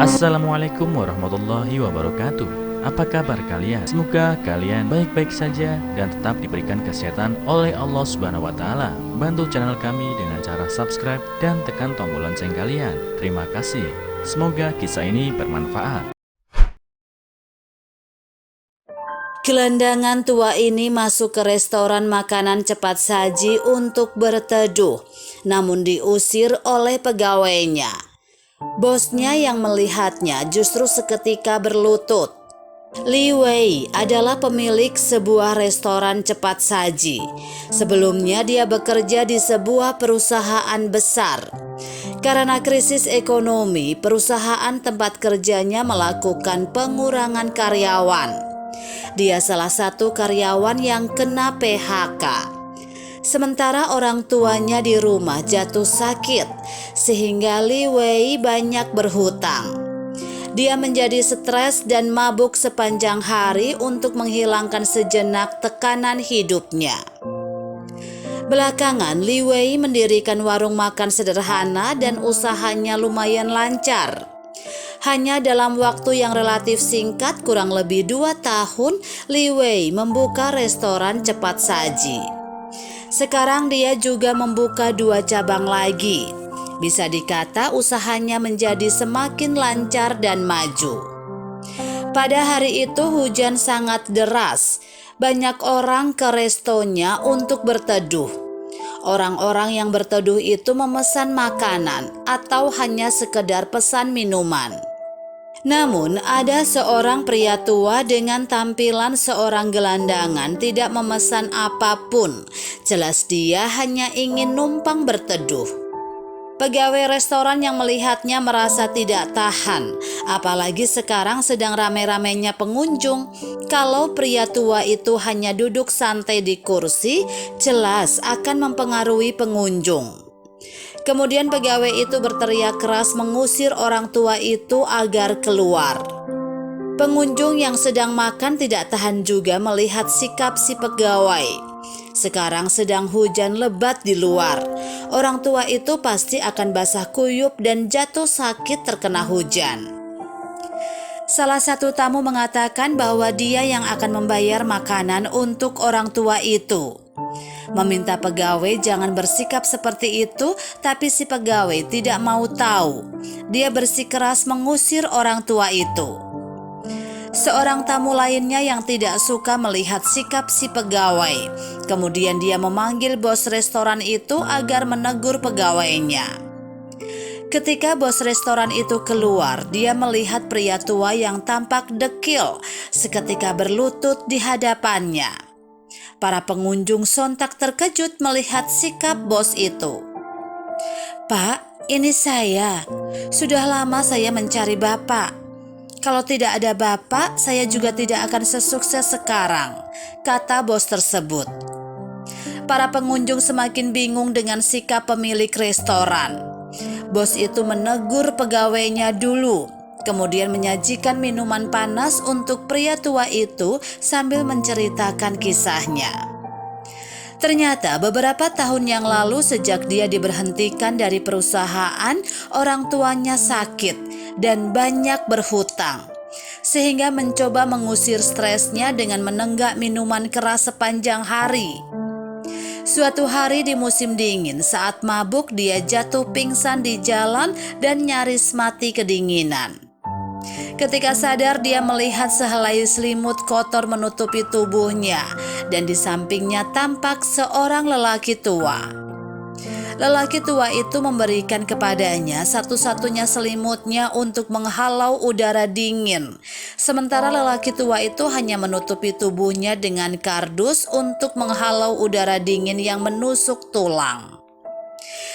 Assalamualaikum warahmatullahi wabarakatuh. Apa kabar kalian? Semoga kalian baik-baik saja dan tetap diberikan kesehatan oleh Allah Subhanahu wa taala. Bantu channel kami dengan cara subscribe dan tekan tombol lonceng kalian. Terima kasih. Semoga kisah ini bermanfaat. Gelandangan tua ini masuk ke restoran makanan cepat saji untuk berteduh, namun diusir oleh pegawainya. Bosnya yang melihatnya justru seketika berlutut. Li Wei adalah pemilik sebuah restoran cepat saji. Sebelumnya dia bekerja di sebuah perusahaan besar. Karena krisis ekonomi, perusahaan tempat kerjanya melakukan pengurangan karyawan. Dia salah satu karyawan yang kena PHK. Sementara orang tuanya di rumah jatuh sakit, sehingga Li Wei banyak berhutang. Dia menjadi stres dan mabuk sepanjang hari untuk menghilangkan sejenak tekanan hidupnya. Belakangan, Li Wei mendirikan warung makan sederhana dan usahanya lumayan lancar. Hanya dalam waktu yang relatif singkat, kurang lebih 2 tahun, Li Wei membuka restoran cepat saji. Sekarang dia juga membuka 2 cabang lagi. Bisa dikata usahanya menjadi semakin lancar dan maju. Pada hari itu hujan sangat deras. Banyak orang ke restonya untuk berteduh. Orang-orang yang berteduh itu memesan makanan atau hanya sekedar pesan minuman. Namun ada seorang pria tua dengan tampilan seorang gelandangan tidak memesan apapun. Jelas dia hanya ingin numpang berteduh. Pegawai restoran yang melihatnya merasa tidak tahan, apalagi sekarang sedang rame-ramenya pengunjung. Kalau pria tua itu hanya duduk santai di kursi, jelas akan mempengaruhi pengunjung. Kemudian pegawai itu berteriak keras mengusir orang tua itu agar keluar. Pengunjung yang sedang makan tidak tahan juga melihat sikap si pegawai. Sekarang sedang hujan lebat di luar. Orang tua itu pasti akan basah kuyup dan jatuh sakit terkena hujan. Salah satu tamu mengatakan bahwa dia yang akan membayar makanan untuk orang tua itu. Meminta pegawai jangan bersikap seperti itu, tapi si pegawai tidak mau tahu. Dia bersikeras mengusir orang tua itu. Seorang tamu lainnya yang tidak suka melihat sikap si pegawai. Kemudian dia memanggil bos restoran itu agar menegur pegawainya. Ketika bos restoran itu keluar, dia melihat pria tua yang tampak dekil seketika berlutut di hadapannya. Para pengunjung sontak terkejut melihat sikap bos itu. "Pak, ini saya. Sudah lama saya mencari Bapak. Kalau tidak ada Bapak, saya juga tidak akan sesukses sekarang," kata bos tersebut. Para pengunjung semakin bingung dengan sikap pemilik restoran. Bos itu menegur pegawainya dulu, kemudian menyajikan minuman panas untuk pria tua itu sambil menceritakan kisahnya. Ternyata beberapa tahun yang lalu sejak dia diberhentikan dari perusahaan, orang tuanya sakit dan banyak berhutang. Sehingga mencoba mengusir stresnya dengan menenggak minuman keras sepanjang hari. Suatu hari di musim dingin, saat mabuk dia jatuh pingsan di jalan dan nyaris mati kedinginan. Ketika sadar dia melihat sehelai selimut kotor menutupi tubuhnya dan di sampingnya tampak seorang lelaki tua. Lelaki tua itu memberikan kepadanya satu-satunya selimutnya untuk menghalau udara dingin. Sementara lelaki tua itu hanya menutupi tubuhnya dengan kardus untuk menghalau udara dingin yang menusuk tulang.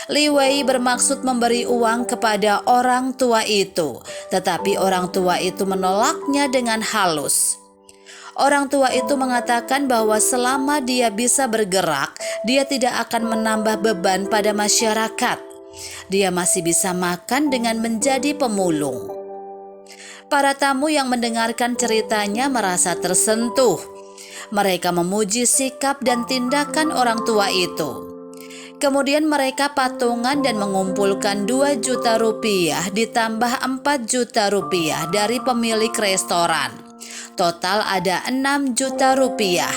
Li Wei bermaksud memberi uang kepada orang tua itu, tetapi orang tua itu menolaknya dengan halus. Orang tua itu mengatakan bahwa selama dia bisa bergerak, dia tidak akan menambah beban pada masyarakat. Dia masih bisa makan dengan menjadi pemulung. Para tamu yang mendengarkan ceritanya merasa tersentuh. Mereka memuji sikap dan tindakan orang tua itu. Kemudian mereka patungan dan mengumpulkan 2 juta rupiah ditambah 4 juta rupiah dari pemilik restoran. Total ada 6 juta rupiah.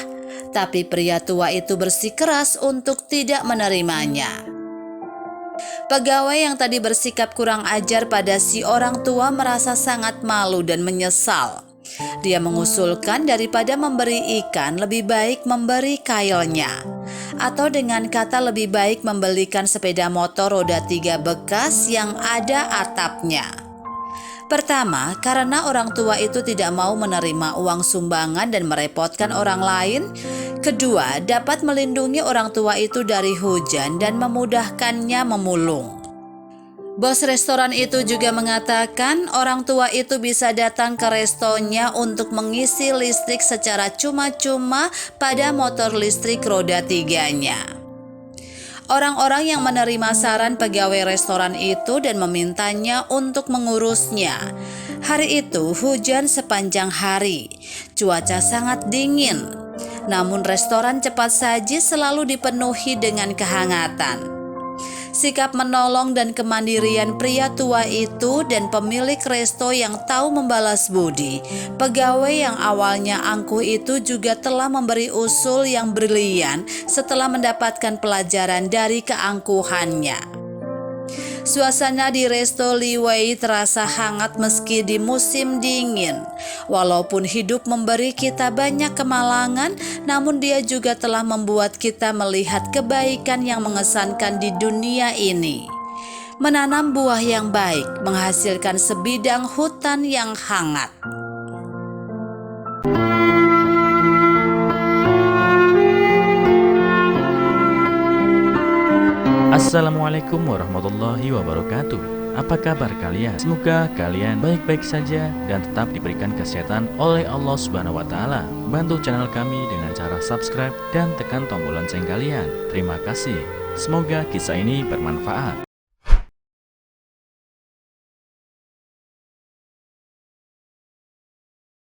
Tapi pria tua itu bersikeras untuk tidak menerimanya. Pegawai yang tadi bersikap kurang ajar pada si orang tua merasa sangat malu dan menyesal. Dia mengusulkan daripada memberi ikan, lebih baik memberi kailnya. Atau dengan kata lebih baik membelikan sepeda motor roda 3 bekas yang ada atapnya. Pertama, karena orang tua itu tidak mau menerima uang sumbangan dan merepotkan orang lain. Kedua, dapat melindungi orang tua itu dari hujan dan memudahkannya memulung. Bos restoran itu juga mengatakan orang tua itu bisa datang ke restonya untuk mengisi listrik secara cuma-cuma pada motor listrik roda 3-nya. Orang-orang yang menerima saran pegawai restoran itu dan memintanya untuk mengurusnya. Hari itu hujan sepanjang hari, cuaca sangat dingin. Namun restoran cepat saji selalu dipenuhi dengan kehangatan. Sikap menolong dan kemandirian pria tua itu dan pemilik resto yang tahu membalas budi, pegawai yang awalnya angkuh itu juga telah memberi usul yang brilian setelah mendapatkan pelajaran dari keangkuhannya. Suasana di resto Li Wei terasa hangat meski di musim dingin. Walaupun hidup memberi kita banyak kemalangan, namun dia juga telah membuat kita melihat kebaikan yang mengesankan di dunia ini. Menanam buah yang baik menghasilkan sebidang hutan yang hangat. Assalamualaikum warahmatullahi wabarakatuh. Apa kabar kalian? Semoga kalian baik-baik saja dan tetap diberikan kesehatan oleh Allah Subhanahu wa Ta'ala. Bantu channel kami dengan cara subscribe dan tekan tombol lonceng kalian. Terima kasih. Semoga kisah ini bermanfaat.